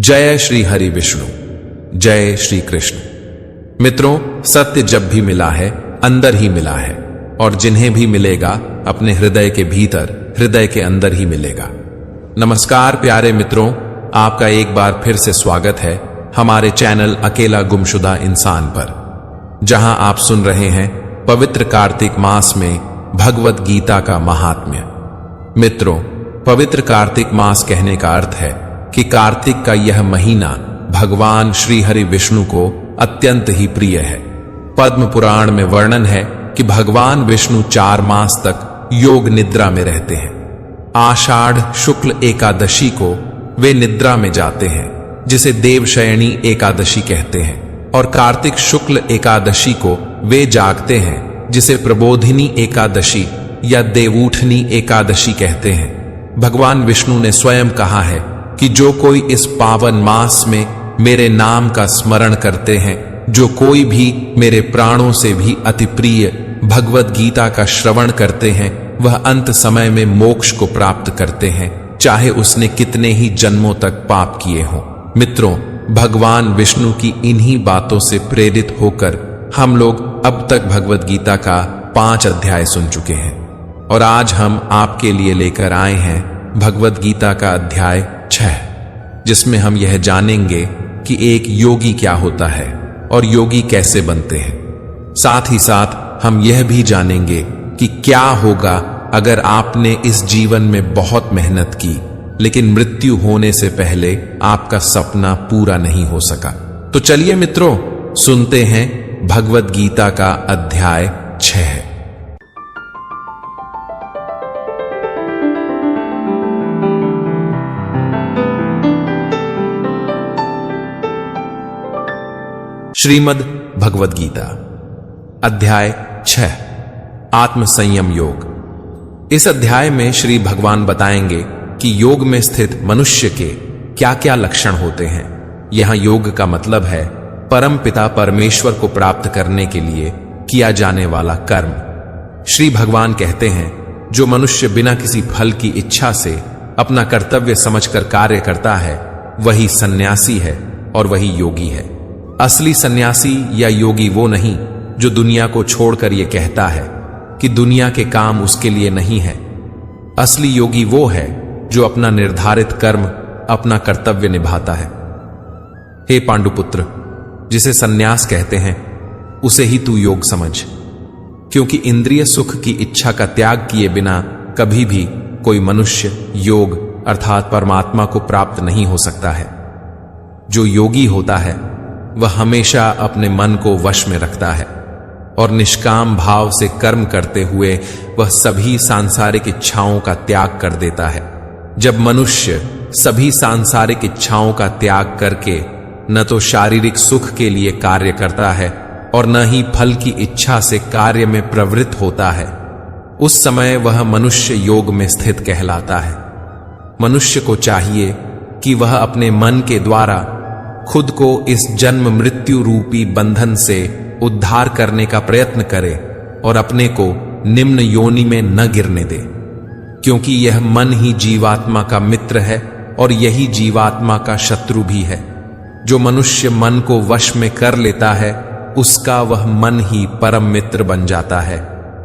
जय श्री हरि विष्णु, जय श्री कृष्ण। मित्रों, सत्य जब भी मिला है अंदर ही मिला है, और जिन्हें भी मिलेगा अपने हृदय के भीतर, हृदय के अंदर ही मिलेगा। नमस्कार प्यारे मित्रों, आपका एक बार फिर से स्वागत है हमारे चैनल अकेला गुमशुदा इंसान पर, जहां आप सुन रहे हैं पवित्र कार्तिक मास में भगवत गीता का महात्म्य। मित्रों, पवित्र कार्तिक मास कहने का अर्थ है कि कार्तिक का यह महीना भगवान श्री हरि विष्णु को अत्यंत ही प्रिय है। पद्म पुराण में वर्णन है कि भगवान विष्णु 4 मास तक योग निद्रा में रहते हैं। आषाढ़ शुक्ल एकादशी को वे निद्रा में जाते हैं, जिसे देवशयनी एकादशी कहते हैं, और कार्तिक शुक्ल एकादशी को वे जागते हैं, जिसे प्रबोधिनी एकादशी या देवूठनी एकादशी कहते हैं। भगवान विष्णु ने स्वयं कहा है कि जो कोई इस पावन मास में मेरे नाम का स्मरण करते हैं, जो कोई भी मेरे प्राणों से भी अति प्रिय भगवत गीता का श्रवण करते हैं, वह अंत समय में मोक्ष को प्राप्त करते हैं, चाहे उसने कितने ही जन्मों तक पाप किए हों। मित्रों, भगवान विष्णु की इन्हीं बातों से प्रेरित होकर हम लोग अब तक भगवत गीता का 5 अध्याय सुन चुके हैं, और आज हम आपके लिए लेकर आए हैं भगवत गीता का अध्याय 6, जिसमें हम यह जानेंगे कि एक योगी क्या होता है और योगी कैसे बनते हैं। साथ ही साथ हम यह भी जानेंगे कि क्या होगा अगर आपने इस जीवन में बहुत मेहनत की, लेकिन मृत्यु होने से पहले आपका सपना पूरा नहीं हो सका। तो चलिए मित्रों, सुनते हैं भगवत गीता का अध्याय 6। श्रीमद् भगवद गीता अध्याय 6, आत्म संयम योग। इस अध्याय में श्री भगवान बताएंगे कि योग में स्थित मनुष्य के क्या क्या लक्षण होते हैं। यहां योग का मतलब है परम पिता परमेश्वर को प्राप्त करने के लिए किया जाने वाला कर्म। श्री भगवान कहते हैं, जो मनुष्य बिना किसी फल की इच्छा से अपना कर्तव्य समझकर कार्य करता है, वही सन्यासी है और वही योगी है। असली सन्यासी या योगी वो नहीं जो दुनिया को छोड़कर ये कहता है कि दुनिया के काम उसके लिए नहीं है। असली योगी वो है जो अपना निर्धारित कर्म, अपना कर्तव्य निभाता है। हे पांडुपुत्र, जिसे सन्यास कहते हैं उसे ही तू योग समझ, क्योंकि इंद्रिय सुख की इच्छा का त्याग किए बिना कभी भी कोई मनुष्य योग अर्थात परमात्मा को प्राप्त नहीं हो सकता है। जो योगी होता है वह हमेशा अपने मन को वश में रखता है और निष्काम भाव से कर्म करते हुए वह सभी सांसारिक इच्छाओं का त्याग कर देता है। जब मनुष्य सभी सांसारिक इच्छाओं का त्याग करके न तो शारीरिक सुख के लिए कार्य करता है और न ही फल की इच्छा से कार्य में प्रवृत्त होता है, उस समय वह मनुष्य योग में स्थित कहलाता है। मनुष्य को चाहिए कि वह अपने मन के द्वारा खुद को इस जन्म मृत्यु रूपी बंधन से उद्धार करने का प्रयत्न करे और अपने को निम्न योनि में न गिरने दे, क्योंकि यह मन ही जीवात्मा का मित्र है और यही जीवात्मा का शत्रु भी है। जो मनुष्य मन को वश में कर लेता है, उसका वह मन ही परम मित्र बन जाता है,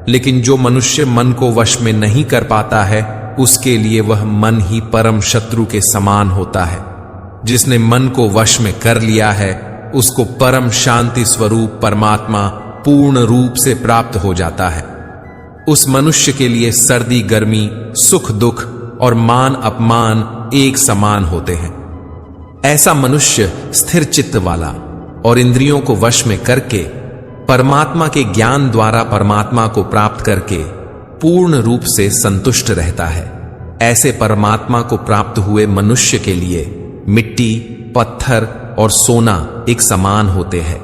लेकिन जो मनुष्य मन को वश में नहीं कर पाता है, उसके लिए वह मन ही परम शत्रु के समान होता है। जिसने मन को वश में कर लिया है, उसको परम शांति स्वरूप परमात्मा पूर्ण रूप से प्राप्त हो जाता है। उस मनुष्य के लिए सर्दी गर्मी, सुख दुख और मान अपमान एक समान होते हैं। ऐसा मनुष्य स्थिर चित्त वाला और इंद्रियों को वश में करके परमात्मा के ज्ञान द्वारा परमात्मा को प्राप्त करके पूर्ण रूप से संतुष्ट रहता है। ऐसे परमात्मा को प्राप्त हुए मनुष्य के लिए मिट्टी, पत्थर और सोना एक समान होते हैं।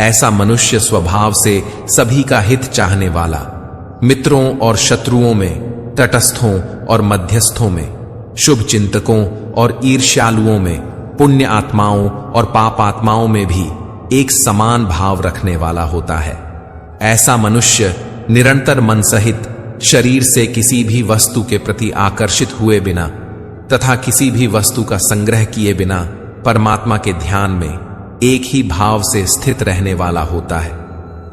ऐसा मनुष्य स्वभाव से सभी का हित चाहने वाला, मित्रों और शत्रुओं में, तटस्थों और मध्यस्थों में, शुभ चिंतकों और ईर्ष्यालुओं में, पुण्य आत्माओं और पाप आत्माओं में भी एक समान भाव रखने वाला होता है। ऐसा मनुष्य निरंतर मन सहित शरीर से किसी भी वस्तु के प्रति आकर्षित हुए बिना तथा किसी भी वस्तु का संग्रह किए बिना परमात्मा के ध्यान में एक ही भाव से स्थित रहने वाला होता है।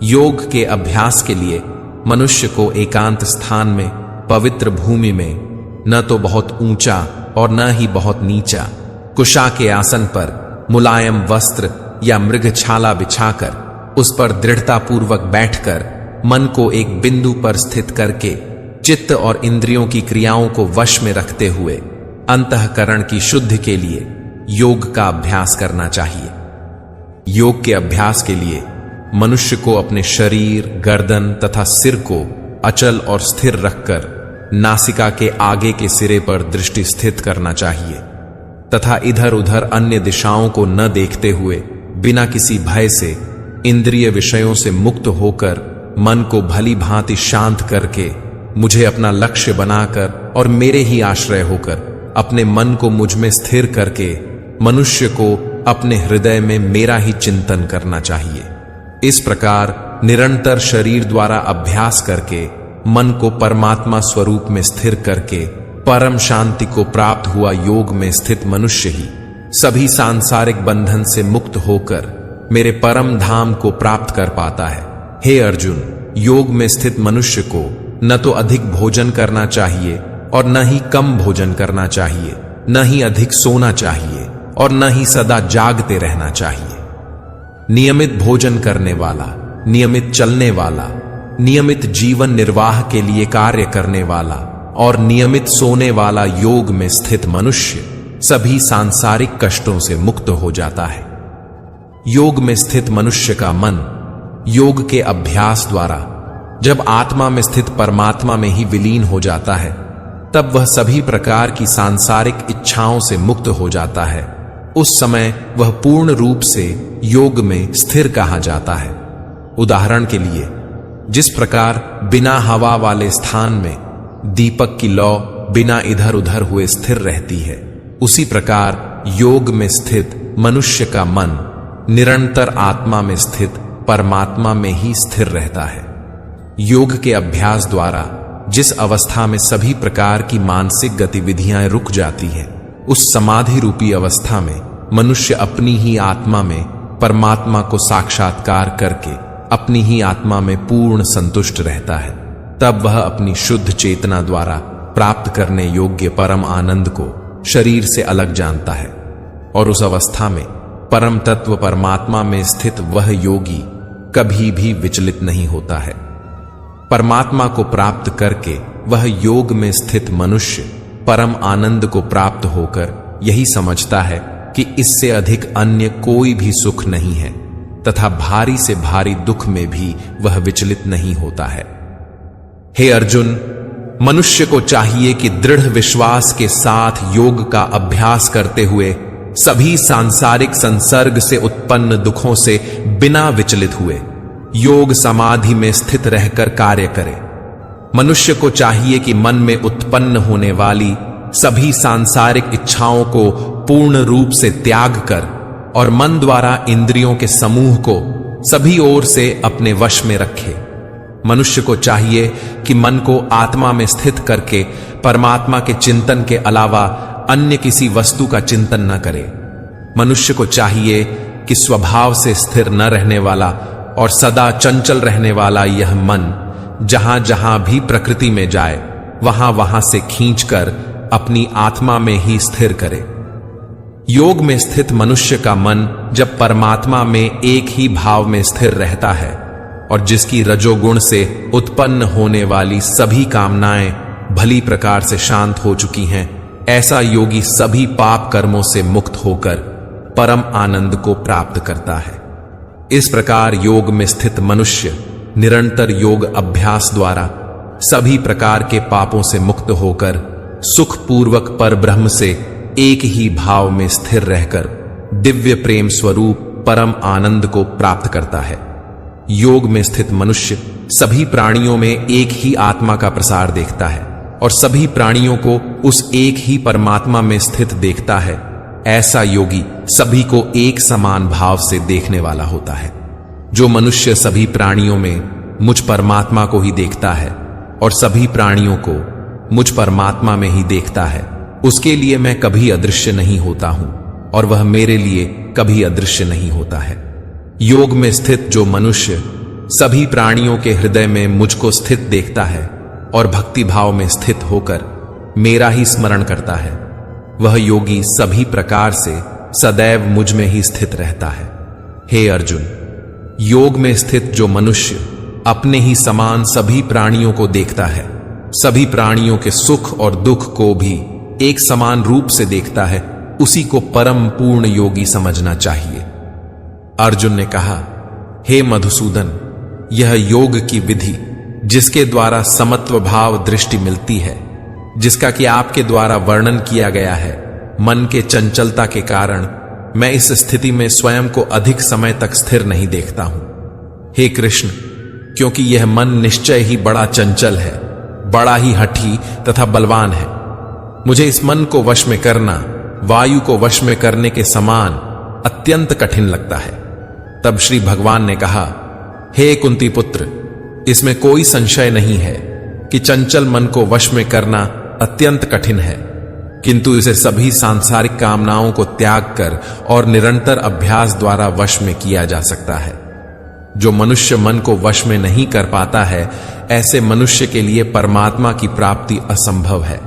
योग के अभ्यास के लिए मनुष्य को एकांत स्थान में, पवित्र भूमि में, न तो बहुत ऊंचा और न ही बहुत नीचा, कुशा के आसन पर मुलायम वस्त्र या मृगछाला बिछाकर उस पर दृढ़तापूर्वक बैठकर मन को एक बिंदु पर स्थित करके चित्त और इंद्रियों की क्रियाओं को वश में रखते हुए अंतःकरण की शुद्धि के लिए योग का अभ्यास करना चाहिए। योग के अभ्यास के लिए मनुष्य को अपने शरीर, गर्दन तथा सिर को अचल और स्थिर रखकर नासिका के आगे के सिरे पर दृष्टि स्थित करना चाहिए तथा इधर उधर अन्य दिशाओं को न देखते हुए बिना किसी भय से इंद्रिय विषयों से मुक्त होकर मन को भली भांति शांत करके मुझे अपना लक्ष्य बनाकर और मेरे ही आश्रय होकर अपने मन को मुझ में स्थिर करके मनुष्य को अपने हृदय में मेरा ही चिंतन करना चाहिए। इस प्रकार निरंतर शरीर द्वारा अभ्यास करके मन को परमात्मा स्वरूप में स्थिर करके परम शांति को प्राप्त हुआ योग में स्थित मनुष्य ही सभी सांसारिक बंधन से मुक्त होकर मेरे परम धाम को प्राप्त कर पाता है। हे अर्जुन, योग में स्थित मनुष्य को न तो अधिक भोजन करना चाहिए और न ही कम भोजन करना चाहिए, न ही अधिक सोना चाहिए और न ही सदा जागते रहना चाहिए। नियमित भोजन करने वाला, नियमित चलने वाला, नियमित जीवन निर्वाह के लिए कार्य करने वाला और नियमित सोने वाला योग में स्थित मनुष्य सभी सांसारिक कष्टों से मुक्त हो जाता है। योग में स्थित मनुष्य का मन योग के अभ्यास द्वारा जब आत्मा में स्थित परमात्मा में ही विलीन हो जाता है, तब वह सभी प्रकार की सांसारिक इच्छाओं से मुक्त हो जाता है। उस समय वह पूर्ण रूप से योग में स्थिर कहा जाता है। उदाहरण के लिए, जिस प्रकार बिना हवा वाले स्थान में दीपक की लौ बिना इधर उधर हुए स्थिर रहती है, उसी प्रकार योग में स्थित मनुष्य का मन निरंतर आत्मा में स्थित परमात्मा में ही स्थिर रहता है। योग के अभ्यास द्वारा जिस अवस्था में सभी प्रकार की मानसिक गतिविधियां रुक जाती हैं, उस समाधि रूपी अवस्था में मनुष्य अपनी ही आत्मा में परमात्मा को साक्षात्कार करके अपनी ही आत्मा में पूर्ण संतुष्ट रहता है। तब वह अपनी शुद्ध चेतना द्वारा प्राप्त करने योग्य परम आनंद को शरीर से अलग जानता है और उस अवस्था में परम तत्व परमात्मा में स्थित वह योगी कभी भी विचलित नहीं होता है। परमात्मा को प्राप्त करके वह योग में स्थित मनुष्य परम आनंद को प्राप्त होकर यही समझता है कि इससे अधिक अन्य कोई भी सुख नहीं है तथा भारी से भारी दुख में भी वह विचलित नहीं होता है। हे अर्जुन, मनुष्य को चाहिए कि दृढ़ विश्वास के साथ योग का अभ्यास करते हुए सभी सांसारिक संसर्ग से उत्पन्न दुखों से बिना विचलित हुए योग समाधि में स्थित रहकर कार्य करे। मनुष्य को चाहिए कि मन में उत्पन्न होने वाली सभी सांसारिक इच्छाओं को पूर्ण रूप से त्याग कर और मन द्वारा इंद्रियों के समूह को सभी ओर से अपने वश में रखे। मनुष्य को चाहिए कि मन को आत्मा में स्थित करके परमात्मा के चिंतन के अलावा अन्य किसी वस्तु का चिंतन न करे। मनुष्य को चाहिए कि स्वभाव से स्थिर न रहने वाला और सदा चंचल रहने वाला यह मन जहां जहां भी प्रकृति में जाए वहां वहां से खींचकर अपनी आत्मा में ही स्थिर करे। योग में स्थित मनुष्य का मन जब परमात्मा में एक ही भाव में स्थिर रहता है और जिसकी रजोगुण से उत्पन्न होने वाली सभी कामनाएं भली प्रकार से शांत हो चुकी हैं, ऐसा योगी सभी पाप कर्मों से मुक्त होकर परम आनंद को प्राप्त करता है। इस प्रकार योग में स्थित मनुष्य निरंतर योग अभ्यास द्वारा सभी प्रकार के पापों से मुक्त होकर सुखपूर्वक परब्रह्म से एक ही भाव में स्थिर रहकर दिव्य प्रेम स्वरूप परम आनंद को प्राप्त करता है। योग में स्थित मनुष्य सभी प्राणियों में एक ही आत्मा का प्रसार देखता है और सभी प्राणियों को उस एक ही परमात्मा में स्थित देखता है। ऐसा योगी सभी को एक समान भाव से देखने वाला होता है। जो मनुष्य सभी प्राणियों में मुझ परमात्मा को ही देखता है और सभी प्राणियों को मुझ परमात्मा में ही देखता है, उसके लिए मैं कभी अदृश्य नहीं होता हूं। और वह मेरे लिए कभी अदृश्य नहीं होता है। योग में स्थित जो मनुष्य सभी प्राणियों के हृदय में मुझको स्थित देखता है और भक्ति भाव में स्थित होकर मेरा ही स्मरण करता है, वह योगी सभी प्रकार से सदैव मुझ में ही स्थित रहता है। हे अर्जुन, योग में स्थित जो मनुष्य अपने ही समान सभी प्राणियों को देखता है, सभी प्राणियों के सुख और दुख को भी एक समान रूप से देखता है, उसी को परम पूर्ण योगी समझना चाहिए। अर्जुन ने कहा, हे मधुसूदन, यह योग की विधि जिसके द्वारा समत्व भाव दृष्टि मिलती है, जिसका कि आपके द्वारा वर्णन किया गया है, मन के चंचलता के कारण मैं इस स्थिति में स्वयं को अधिक समय तक स्थिर नहीं देखता हूं। हे कृष्ण, क्योंकि यह मन निश्चय ही बड़ा चंचल है, बड़ा ही हठी तथा बलवान है, मुझे इस मन को वश में करना वायु को वश में करने के समान अत्यंत कठिन लगता है। तब श्री भगवान ने कहा, हे कुंती पुत्र, इसमें कोई संशय नहीं है कि चंचल मन को वश में करना अत्यंत कठिन है, किंतु इसे सभी सांसारिक कामनाओं को त्याग कर और निरंतर अभ्यास द्वारा वश में किया जा सकता है। जो मनुष्य मन को वश में नहीं कर पाता है, ऐसे मनुष्य के लिए परमात्मा की प्राप्ति असंभव है।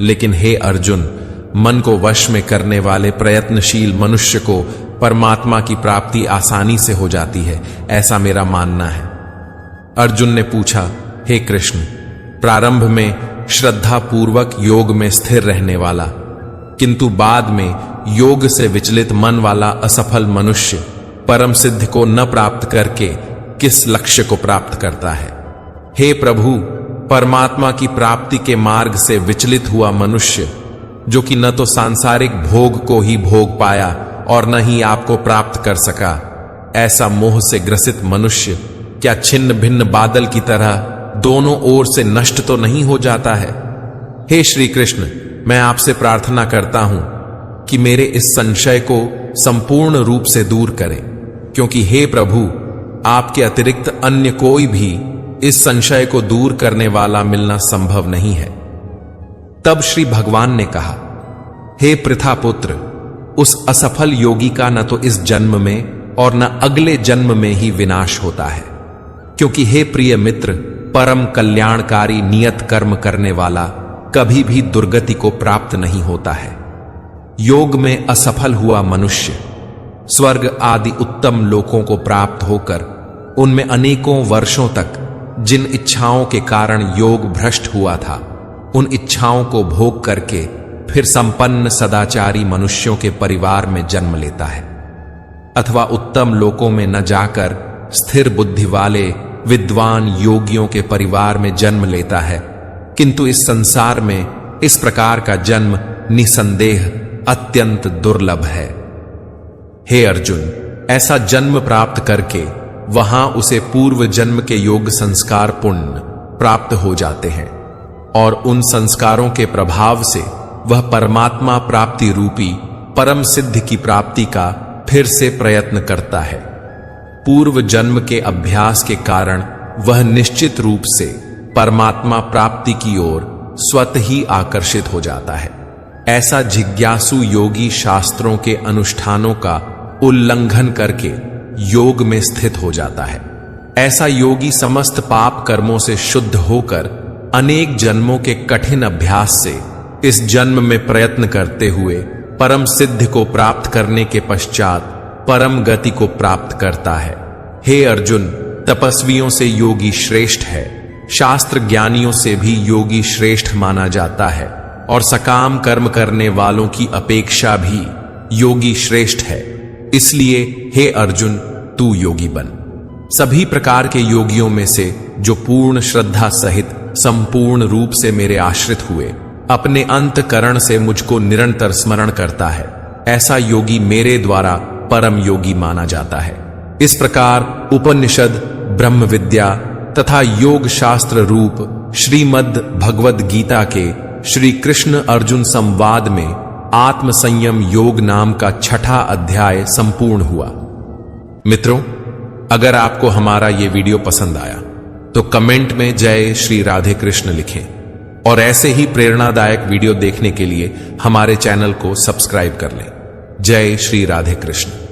लेकिन हे अर्जुन, मन को वश में करने वाले प्रयत्नशील मनुष्य को परमात्मा की प्राप्ति आसानी से हो जाती है, ऐसा मेरा मानना है। अर्जुन ने पूछा, हे कृष्ण, प्रारंभ में श्रद्धा पूर्वक योग में स्थिर रहने वाला, किंतु बाद में योग से विचलित मन वाला असफल मनुष्य परम सिद्ध को न प्राप्त करके किस लक्ष्य को प्राप्त करता है? हे प्रभु, परमात्मा की प्राप्ति के मार्ग से विचलित हुआ मनुष्य, जो कि न तो सांसारिक भोग को ही भोग पाया और न ही आपको प्राप्त कर सका, ऐसा मोह से ग्रसित मनुष्य क्या छिन्न भिन्न बादल की तरह दोनों ओर से नष्ट तो नहीं हो जाता है? हे श्री कृष्ण, मैं आपसे प्रार्थना करता हूं कि मेरे इस संशय को संपूर्ण रूप से दूर करें, क्योंकि हे प्रभु, आपके अतिरिक्त अन्य कोई भी इस संशय को दूर करने वाला मिलना संभव नहीं है। तब श्री भगवान ने कहा, हे पृथा पुत्र, उस असफल योगी का न तो इस जन्म में और न अगले जन्म में ही विनाश होता है, क्योंकि हे प्रिय मित्र, परम कल्याणकारी नियत कर्म करने वाला कभी भी दुर्गति को प्राप्त नहीं होता है। योग में असफल हुआ मनुष्य स्वर्ग आदि उत्तम लोकों को प्राप्त होकर उनमें अनेकों वर्षों तक जिन इच्छाओं के कारण योग भ्रष्ट हुआ था, उन इच्छाओं को भोग करके फिर संपन्न सदाचारी मनुष्यों के परिवार में जन्म लेता है, अथवा उत्तम लोकों में न जाकर स्थिर बुद्धि वाले विद्वान योगियों के परिवार में जन्म लेता है। किंतु इस संसार में इस प्रकार का जन्म निसंदेह अत्यंत दुर्लभ है। हे अर्जुन, ऐसा जन्म प्राप्त करके वहां उसे पूर्व जन्म के योग संस्कार पुण्य प्राप्त हो जाते हैं और उन संस्कारों के प्रभाव से वह परमात्मा प्राप्ति रूपी परम सिद्ध की प्राप्ति का फिर से प्रयत्न करता है। पूर्व जन्म के अभ्यास के कारण वह निश्चित रूप से परमात्मा प्राप्ति की ओर स्वतः ही आकर्षित हो जाता है। ऐसा जिज्ञासु योगी शास्त्रों के अनुष्ठानों का उल्लंघन करके योग में स्थित हो जाता है। ऐसा योगी समस्त पाप कर्मों से शुद्ध होकर अनेक जन्मों के कठिन अभ्यास से इस जन्म में प्रयत्न करते हुए परम सिद्ध को प्राप्त करने के पश्चात परम गति को प्राप्त करता है। हे अर्जुन, तपस्वियों से योगी श्रेष्ठ है, शास्त्र ज्ञानियों से भी योगी श्रेष्ठ माना जाता है और सकाम कर्म करने वालों की अपेक्षा भी योगी श्रेष्ठ है। इसलिए हे अर्जुन, तू योगी बन। सभी प्रकार के योगियों में से जो पूर्ण श्रद्धा सहित संपूर्ण रूप से मेरे आश्रित हुए अपने अंतकरण से मुझको निरंतर स्मरण करता है, ऐसा योगी मेरे द्वारा परम योगी माना जाता है। इस प्रकार उपनिषद, ब्रह्म विद्या तथा योग शास्त्र रूप श्रीमद् भगवद गीता के श्री कृष्ण अर्जुन संवाद में आत्म संयम योग नाम का 6ठा अध्याय संपूर्ण हुआ। मित्रों, अगर आपको हमारा ये वीडियो पसंद आया तो कमेंट में जय श्री राधे कृष्ण लिखें और ऐसे ही प्रेरणादायक वीडियो देखने के लिए हमारे चैनल को सब्सक्राइब कर लें। जय श्री राधे कृष्ण।